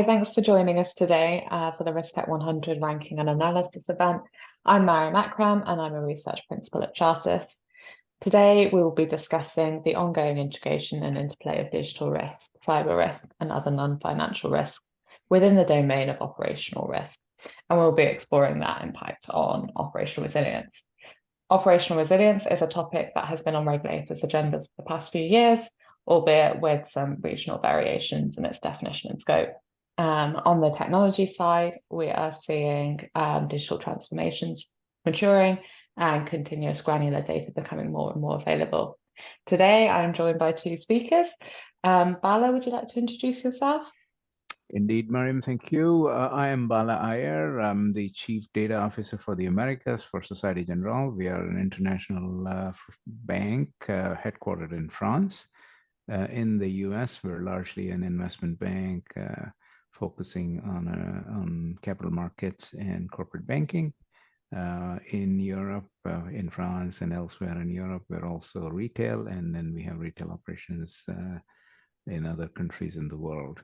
Hi, thanks for joining us today for the RiskTech100 ranking and analysis event. I'm Maryam Akram and I'm a research principal at Chartis. Today we will be discussing the ongoing integration and interplay of digital risk, cyber risk and other non-financial risks within the domain of operational risk. And we'll be exploring that impact on operational resilience. Operational resilience is a topic that has been on regulators' agendas for the past few years, albeit with some regional variations in its definition and scope. On the technology side, we are seeing digital transformations maturing and continuous granular data becoming more and more available. Today, I'm joined by two speakers. Bala, would you like to introduce yourself? Indeed, Maryam, thank you. I am Bala Ayyar. I'm the Chief Data Officer for the Americas for Societe Generale. We are an international bank headquartered in France. In the US, we're largely an investment bank focusing on capital markets and corporate banking. In Europe, in France and elsewhere in Europe, we're also retail, and then we have retail operations in other countries in the world.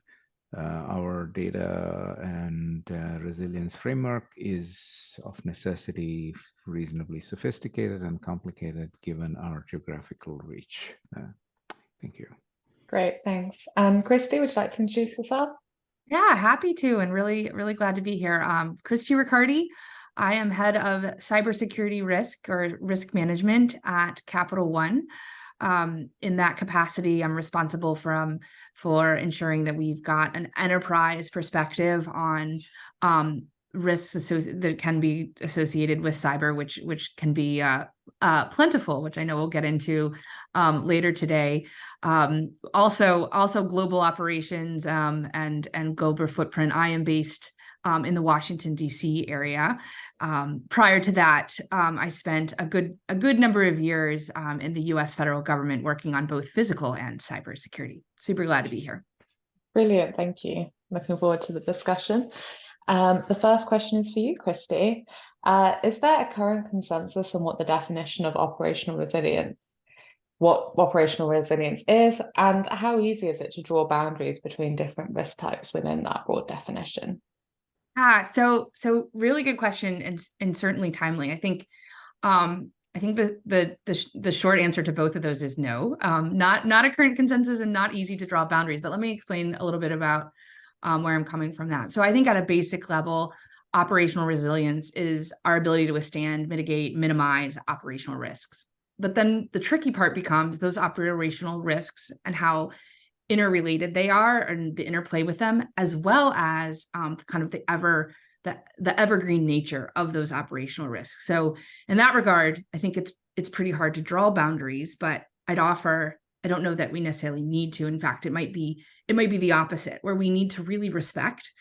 Our data and resilience framework is of necessity reasonably sophisticated and complicated given our geographical reach. Thank you. Great, thanks. Christy, would you like to introduce yourself? Yeah, happy to, and really glad to be here. Christy Riccardi. I am head of cybersecurity risk or risk management at Capital One. In that capacity, I'm responsible for ensuring that we've got an enterprise perspective on risks that can be associated with cyber, which can be plentiful, which I know we'll get into later today. Also global operations and global footprint. I am based in the Washington, D.C. area. Prior to that, I spent a good number of years in the U.S. federal government working on both physical and cybersecurity. Super glad to be here. Brilliant, thank you. Looking forward to the discussion. The first question is for you, Christy. Is there a current consensus on what the definition of operational resilience, what operational resilience is, and how easy is it to draw boundaries between different risk types within that broad definition? So really good question and certainly timely. I think the short answer to both of those is no. Not a current consensus and not easy to draw boundaries. But let me explain a little bit about where I'm coming from that. So I think at a basic level, operational resilience is our ability to withstand, mitigate, minimize operational risks. But then the tricky part becomes those operational risks and how interrelated they are and the interplay with them, as well as kind of the evergreen nature of those operational risks. So in that regard, I think it's pretty hard to draw boundaries, but I don't know that we necessarily need to. In fact, it might be the opposite, where we need to really respect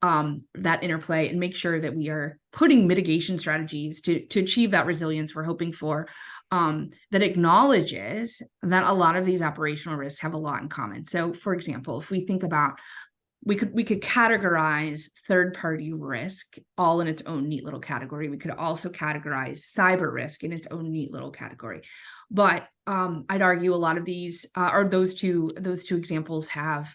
that interplay and make sure that we are putting mitigation strategies to achieve that resilience we're hoping for, that acknowledges that a lot of these operational risks have a lot in common. So, for example, if we think about, we could categorize third-party risk all in its own neat little category. We could also categorize cyber risk in its own neat little category. But I'd argue a lot of these, or those two examples have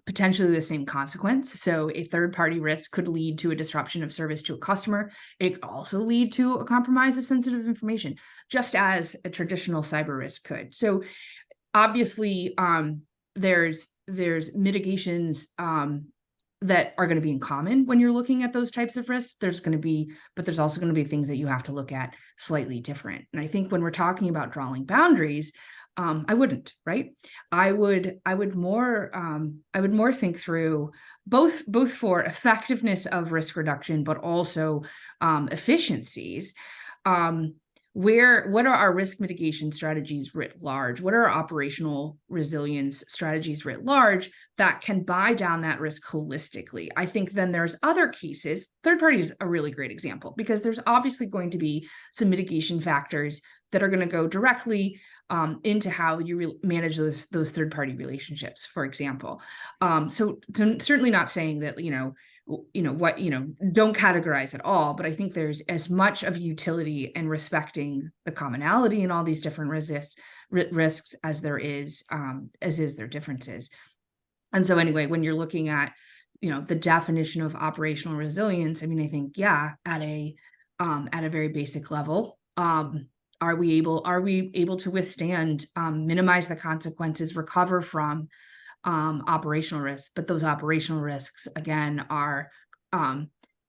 potentially the same consequence. So a third-party risk could lead to a disruption of service to a customer. It could also lead to a compromise of sensitive information, just as a traditional cyber risk could. So obviously, there's mitigations that are going to be in common when you're looking at those types of risks. But there's also going to be things that you have to look at slightly different. And I think when we're talking about drawing boundaries, I wouldn't, right? I would more think through both for effectiveness of risk reduction, but also efficiencies. What are our risk mitigation strategies writ large? What are our operational resilience strategies writ large that can buy down that risk holistically? I think then there's other cases. Third party is a really great example because there's obviously going to be some mitigation factors that are going to go directly into how you manage those third-party relationships, for example. So certainly not saying that, don't categorize at all, but I think there's as much of utility in respecting the commonality in all these different risks as there is their differences. And so anyway, when you're looking at, the definition of operational resilience, I mean, I think, yeah, at a very basic level, are we able to withstand, minimize the consequences, recover from operational risks? But those operational risks, again, are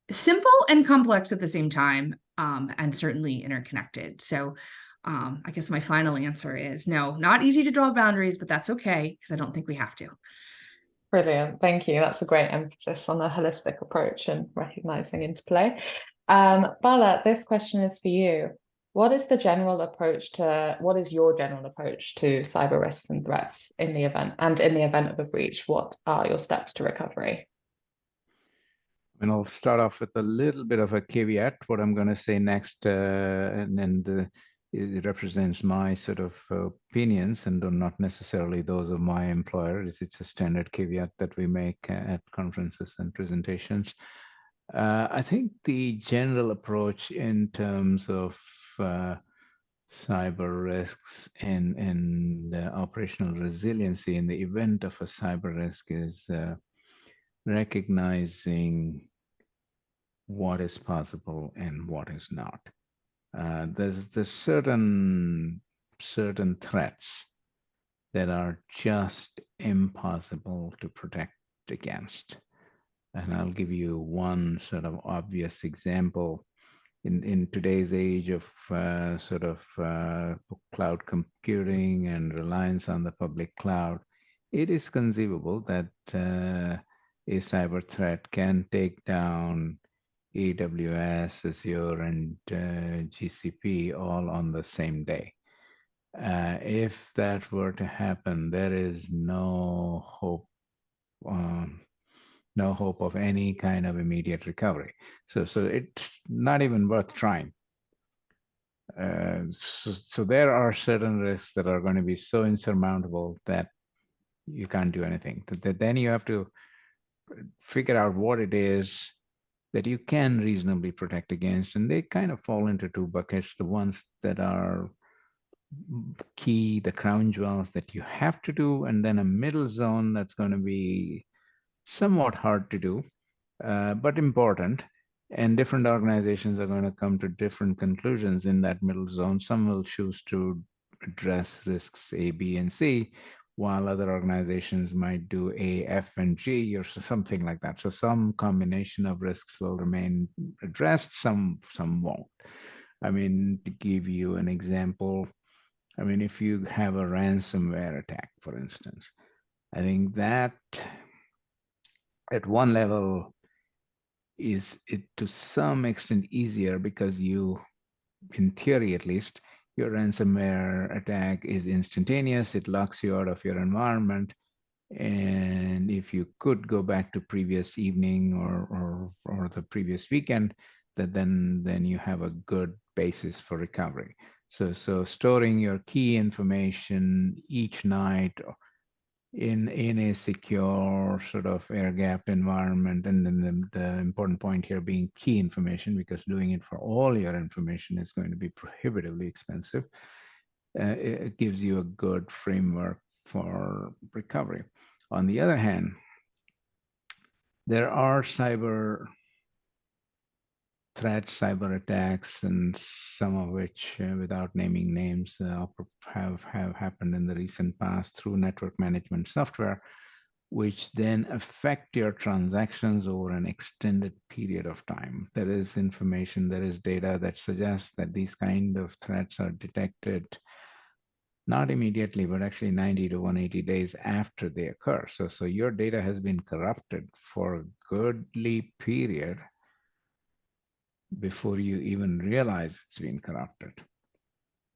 simple and complex at the same time, and certainly interconnected. So I guess my final answer is no, not easy to draw boundaries, but that's okay, because I don't think we have to. Brilliant. Thank you. That's a great emphasis on a holistic approach and recognizing interplay. Bala, this question is for you. What is your general approach to cyber risks and threats in the event of a breach? What are your steps to recovery? And I'll start off with a little bit of a caveat. What I'm going to say next, and then it represents my sort of opinions and not necessarily those of my employer. It's a standard caveat that we make at conferences and presentations. I think the general approach in terms of cyber risks and operational resiliency in the event of a cyber risk is recognizing what is possible and what is not. There's certain threats that are just impossible to protect against. And I'll give you one sort of obvious example. In today's age of cloud computing and reliance on the public cloud, it is conceivable that a cyber threat can take down AWS, Azure, and GCP all on the same day. If that were to happen, there is no hope of any kind of immediate recovery. So it's not even worth trying. So there are certain risks that are going to be so insurmountable that you can't do anything. Then you have to figure out what it is that you can reasonably protect against. And they kind of fall into two buckets: the ones that are key, the crown jewels that you have to do, and then a middle zone that's going to be somewhat hard to do, but important. And different organizations are going to come to different conclusions in that middle zone. Some will choose to address risks A, B, and C, while other organizations might do A, F, and G, or something like that. So some combination of risks will remain addressed, some won't. I mean, to give you an example, I mean, if you have a ransomware attack, for instance, I think that at one level is it to some extent easier because you, in theory at least, your ransomware attack is instantaneous. It locks you out of your environment. And if you could go back to previous evening or the previous weekend, then you have a good basis for recovery. So storing your key information each night in a secure sort of air-gapped environment, and then the important point here being key information, because doing it for all your information is going to be prohibitively expensive. It gives you a good framework for recovery. On the other hand, there are cyber threats, cyber attacks, and some of which, without naming names, have happened in the recent past through network management software, which then affect your transactions over an extended period of time. There is information, there is data that suggests that these kind of threats are detected not immediately, but actually 90 to 180 days after they occur. So your data has been corrupted for a goodly period before you even realize it's been corrupted.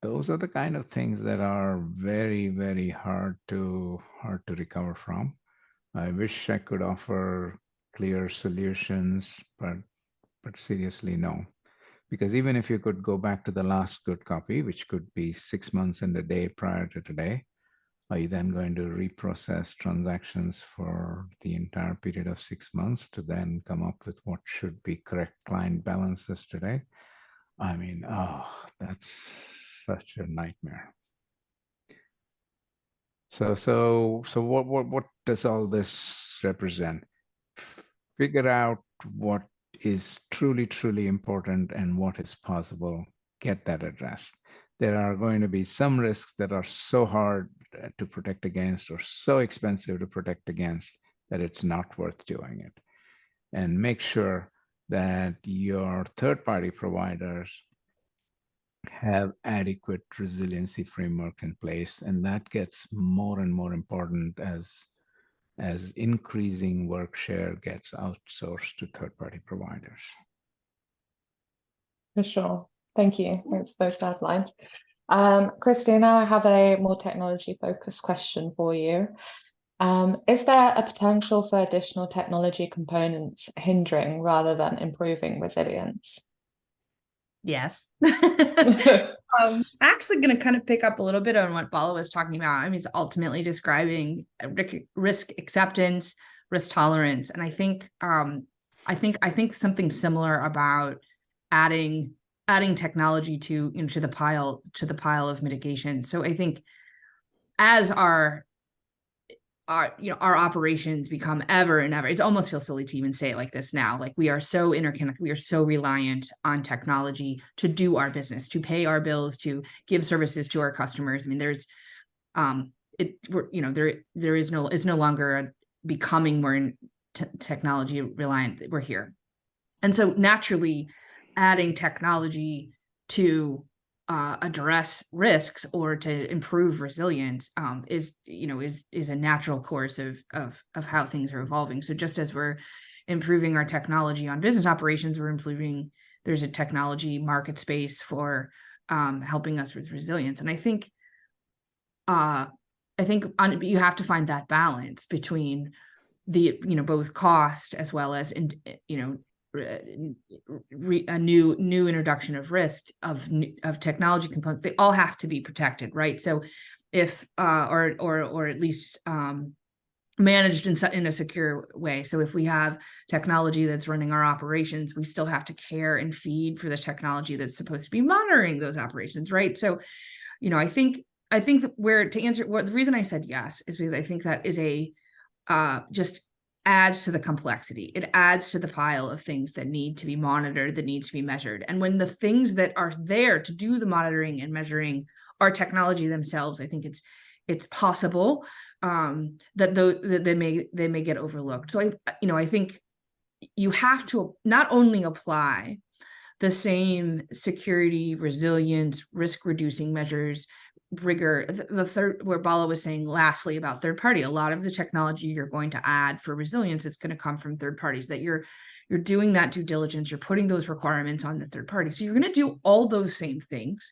Those are the kind of things that are very, very hard to recover from. I wish I could offer clear solutions, but seriously, no. Because even if you could go back to the last good copy, which could be 6 months and a day prior to today, are you then going to reprocess transactions for the entire period of 6 months to then come up with what should be correct client balances today? I mean, oh, that's such a nightmare. So what does all this represent? Figure out what is truly important and what is possible. Get that addressed. There are going to be some risks that are so hard to protect against or so expensive to protect against that it's not worth doing it. And make sure that your third-party providers have adequate resiliency framework in place. And that gets more and more important as increasing work share gets outsourced to third-party providers. For sure. Thank you. Thanks for those guidelines. Christy, now I have a more technology-focused question for you. Is there a potential for additional technology components hindering rather than improving resilience? Yes. Actually going to kind of pick up a little bit on what Bala was talking about. I mean, it's ultimately describing risk acceptance, risk tolerance. And I think something similar about adding technology to, to the pile of mitigation. So I think as our operations become ever and ever, it almost feels silly to even say it like this now. Like, we are so interconnected, we are so reliant on technology to do our business, to pay our bills, to give services to our customers. I mean, it's no longer becoming more technology reliant. We're here. And so naturally adding technology to address risks or to improve resilience is a natural course of how things are evolving. So just as we're improving our technology on business operations, there's a technology market space for helping us with resilience. And I think you have to find that balance between the both cost as well as a new introduction of risk of technology components. They all have to be protected, right? So if or at least managed in a secure way. So if we have technology that's running our operations, we still have to care and feed for the technology that's supposed to be monitoring those operations, right? So I think the reason I said yes is because I think that is just adds to the complexity. It adds to the pile of things that need to be monitored, that need to be measured. And when the things that are there to do the monitoring and measuring are technology themselves, I think it's possible that they may get overlooked. So I think you have to not only apply the same security, resilience, risk reducing measures, rigor, the third, where Bala was saying lastly about third party, a lot of the technology you're going to add for resilience is going to come from third parties, that you're doing that due diligence, you're putting those requirements on the third party. So you're going to do all those same things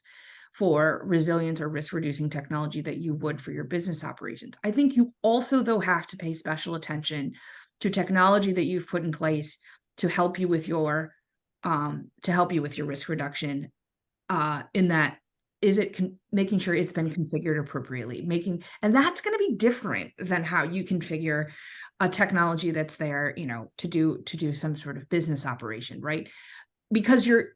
for resilience or risk reducing technology that you would for your business operations. I think you also, though, have to pay special attention to technology that you've put in place to help you with your risk reduction, in that making sure it's been configured appropriately, and that's going to be different than how you configure a technology that's there, to do some sort of business operation, right? Because you're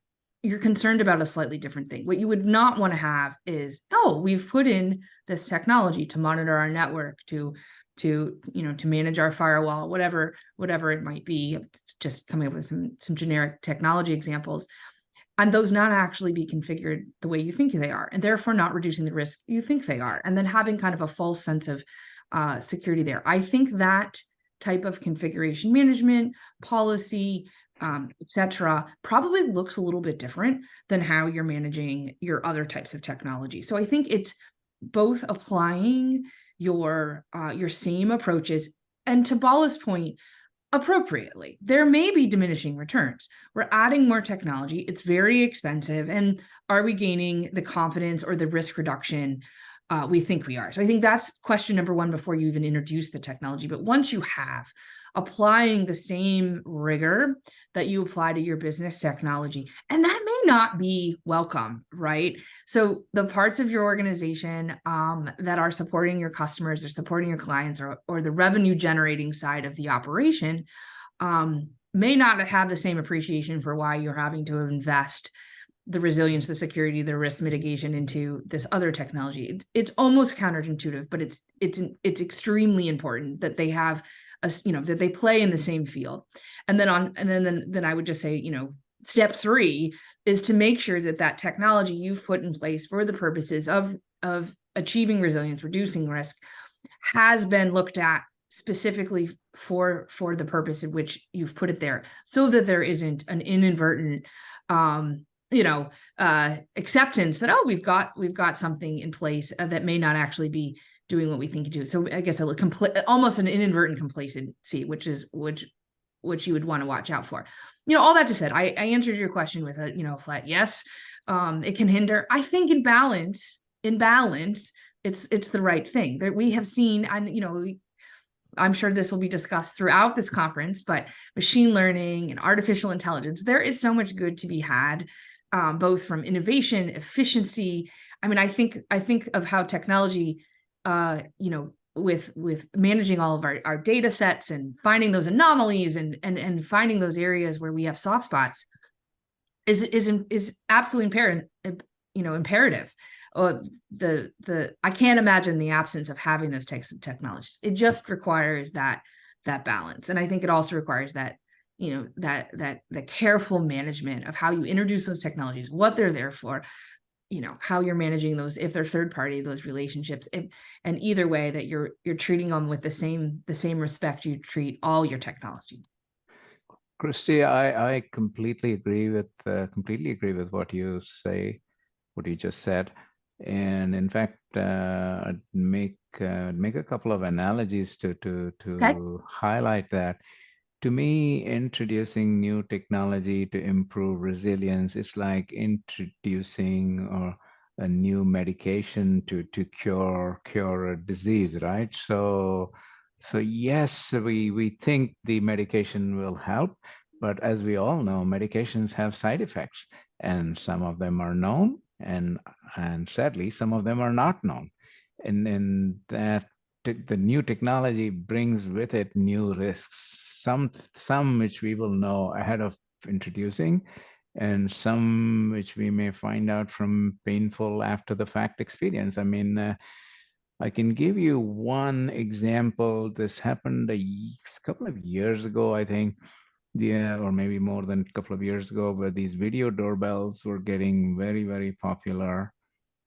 concerned about a slightly different thing. What you would not want to have is, we've put in this technology to monitor our network, to manage our firewall, whatever it might be, just coming up with some generic technology examples, and those not actually be configured the way you think they are, and therefore not reducing the risk you think they are, and then having kind of a false sense of security there. I think that type of configuration management, policy, etc., probably looks a little bit different than how you're managing your other types of technology. So I think it's both applying your same approaches, and to Bala's point, appropriately. There may be diminishing returns. We're adding more technology. It's very expensive. And are we gaining the confidence or the risk reduction we think we are? So I think that's question number one before you even introduce the technology. But once you have, applying the same rigor that you apply to your business technology, and that may not be welcome, right? So the parts of your organization that are supporting your customers or supporting your clients, or the revenue generating side of the operation may not have the same appreciation for why you're having to invest the resilience, the security, the risk mitigation into this other technology. It's almost counterintuitive, but it's extremely important that they have that they play in the same field. And then I would just say, step 3 is to make sure that technology you've put in place for the purposes of achieving resilience, reducing risk, has been looked at specifically for the purpose in which you've put it there, so that there isn't an inadvertent acceptance that, we've got something in place that may not actually be doing what we think it do. So I guess almost an inadvertent complacency, which you would want to watch out for. All that to said, I answered your question with a flat yes. It can hinder. I think in balance, it's the right thing that we have seen. And I'm sure this will be discussed throughout this conference, but machine learning and artificial intelligence, there is so much good to be had, both from innovation, efficiency. I mean, I think of how technology, with managing all of our data sets and finding those anomalies and finding those areas where we have soft spots is absolutely imperative. I can't imagine the absence of having those types of technologies. It just requires that balance. And I think it also requires that the careful management of how you introduce those technologies, what they're there for, how you're managing those, if they're third party, those relationships, and either way that you're treating them with the same respect you treat all your technology. Christy, I completely agree with what you just said. And in fact, I'd make a couple of analogies to highlight that. To me, introducing new technology to improve resilience is like introducing a new medication to cure a disease, right? So yes, we think the medication will help, but as we all know, medications have side effects, and some of them are known, and sadly, some of them are not known. And that the new technology brings with it new risks, some which we will know ahead of introducing, and some which we may find out from painful after the fact experience. I mean, I can give you one example. This happened a couple of years ago, I think. Yeah, or maybe more than a couple of years ago, where these video doorbells were getting very, very popular.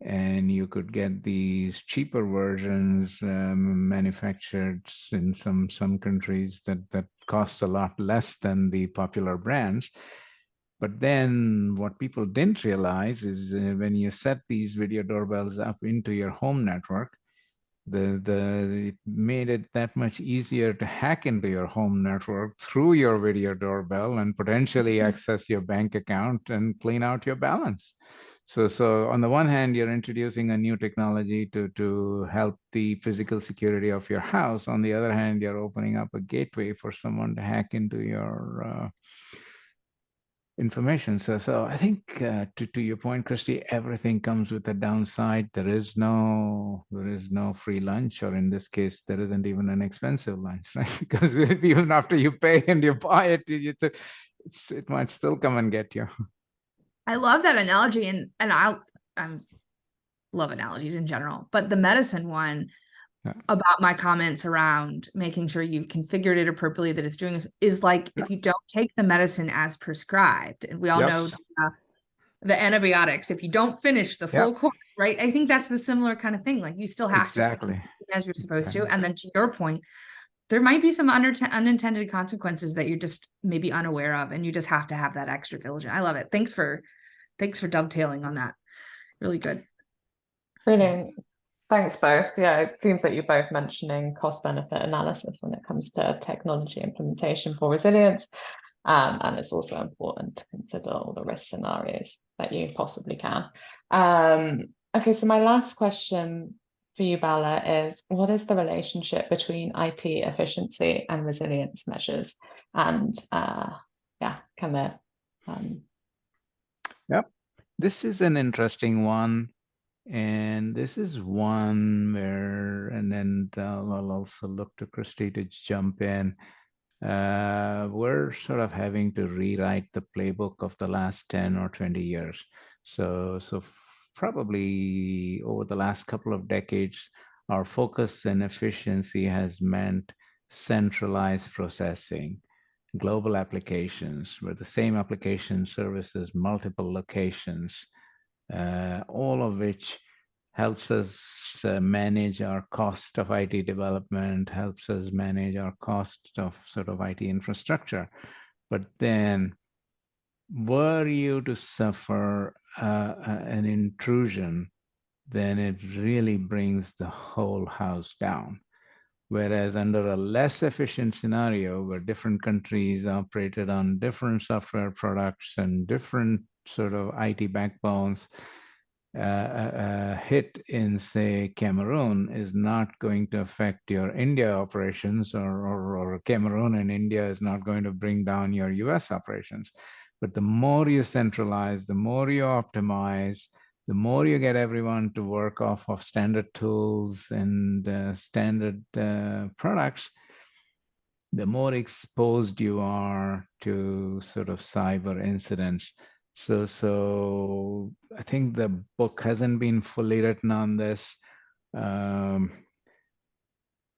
And you could get these cheaper versions manufactured in some countries that cost a lot less than the popular brands. But then what people didn't realize is when you set these video doorbells up into your home network, it made it that much easier to hack into your home network through your video doorbell and potentially access your bank account and clean out your balance. So on the one hand, you're introducing a new technology to help the physical security of your house. On the other hand, you're opening up a gateway for someone to hack into your information. So I think to your point, Christy, everything comes with a downside. There is no free lunch, or in this case, there isn't even an expensive lunch, right? Because even after you pay and you buy it, it might still come and get you. I love that analogy, and I love analogies in general, but the medicine one, about my comments around making sure you've configured it appropriately, that it's doing is like, if you don't take the medicine as prescribed, and we all know the antibiotics, if you don't finish the full course, right? I think that's the similar kind of thing. Like, you still have to take it as you're supposed to. And then to your point, there might be some unintended consequences that you're just maybe unaware of, and you just have to have that extra diligence. I love it. Thanks for dovetailing on that. Really good. Brilliant. Thanks both. Yeah, it seems like you're both mentioning cost-benefit analysis when it comes to technology implementation for resilience. And it's also important to consider all the risk scenarios that you possibly can. Okay, so my last question for you, Bala, is what is the relationship between IT efficiency and resilience measures? And can there... This is an interesting one. And this is one where, and then I'll also look to Christy to jump in. we're sort of having to rewrite the playbook of the last 10 or 20 years. So probably over the last couple of decades, our focus and efficiency has meant centralized processing, global applications, where the same application services multiple locations, all of which helps us manage our cost of IT development, helps us manage our cost of sort of IT infrastructure. But then, were you to suffer an intrusion, then it really brings the whole house down. Whereas under a less efficient scenario where different countries operated on different software products and different sort of IT backbones, a hit in, say, Cameroon is not going to affect your India operations, or Cameroon and India is not going to bring down your US operations. But the more you centralize, the more you optimize, the more you get everyone to work off of standard tools and standard products, the more exposed you are to sort of cyber incidents. So I think the book hasn't been fully written on this.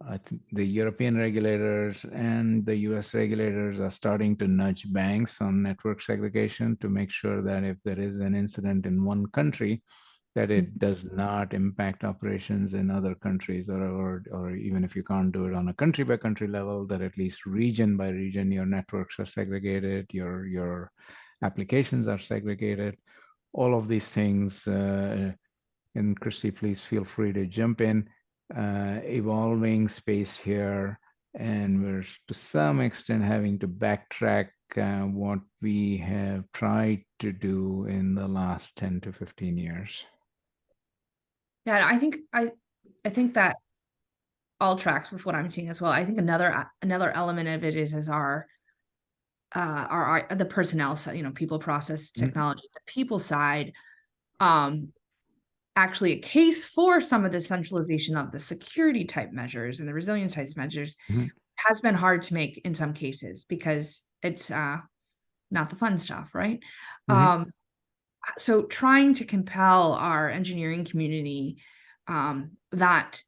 I think the European regulators and the US regulators are starting to nudge banks on network segregation to make sure that if there is an incident in one country, that it does not impact operations in other countries, or even if you can't do it on a country by country level, that at least region by region, your networks are segregated, your applications are segregated, all of these things. And Christy, please feel free to jump in. Evolving space here, and we're to some extent having to backtrack what we have tried to do in the last 10 to 15 years. Yeah, I think that all tracks with what I'm seeing as well. I think another element of it is our the personnel side, people, process, technology, the people side. Actually, a case for some of the centralization of the security type measures and the resilience type measures has been hard to make in some cases because it's not the fun stuff, right? So trying to compel our engineering community that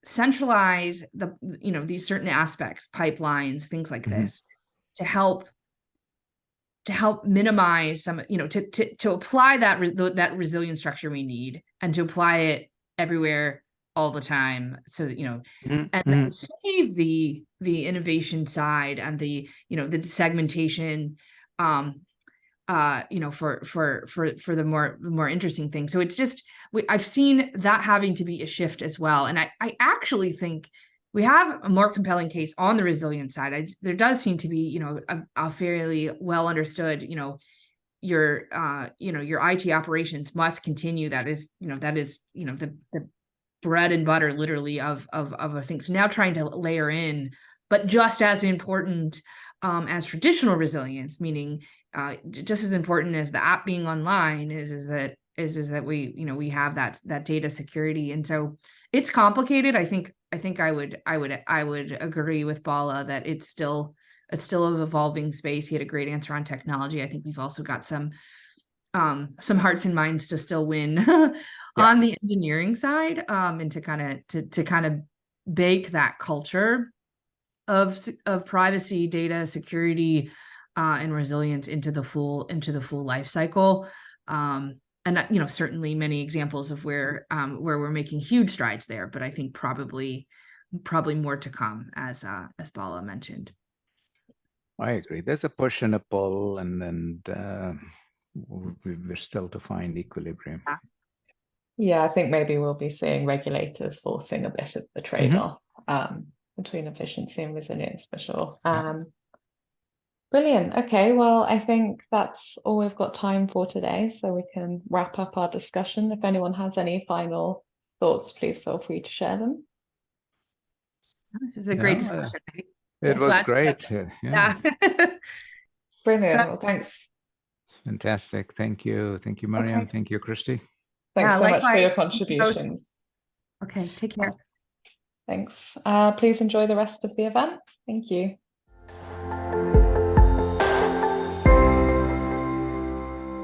centralize these certain aspects, pipelines, things like this, to help minimize some, to apply that resilient structure we need, and to apply it everywhere all the time. So and save the innovation side and the segmentation, for the more interesting things. So it's just, I've seen that having to be a shift as well. And I actually think we have a more compelling case on the resilience side. There does seem to be, a fairly well understood, your IT operations must continue. That is the bread and butter, literally, of a thing. So now trying to layer in, but just as important as traditional resilience, meaning just as important as the app being online is that we have that data security. And so it's complicated. I think I would agree with Bala that it's still an evolving space. He had a great answer on technology. I think we've also got some hearts and minds to still win on the engineering side, and to kind of bake that culture of privacy, data security, and resilience into the full life cycle. And certainly many examples of where we're making huge strides there, but I think probably more to come, as Bala mentioned. I agree. There's a push and a pull, and we're still to find equilibrium. Yeah, I think maybe we'll be seeing regulators forcing a bit of the trade-off between efficiency and resilience, for sure. Brilliant. Okay, well, I think that's all we've got time for today, so we can wrap up our discussion. If anyone has any final thoughts, please feel free to share them. This is a great discussion. It was great. Yeah. Brilliant. Well, thanks. Fantastic. Thank you. Thank you, Maryam. Okay. Thank you, Christy. Thanks so much for your contributions. Okay, take care. Thanks. Please enjoy the rest of the event. Thank you.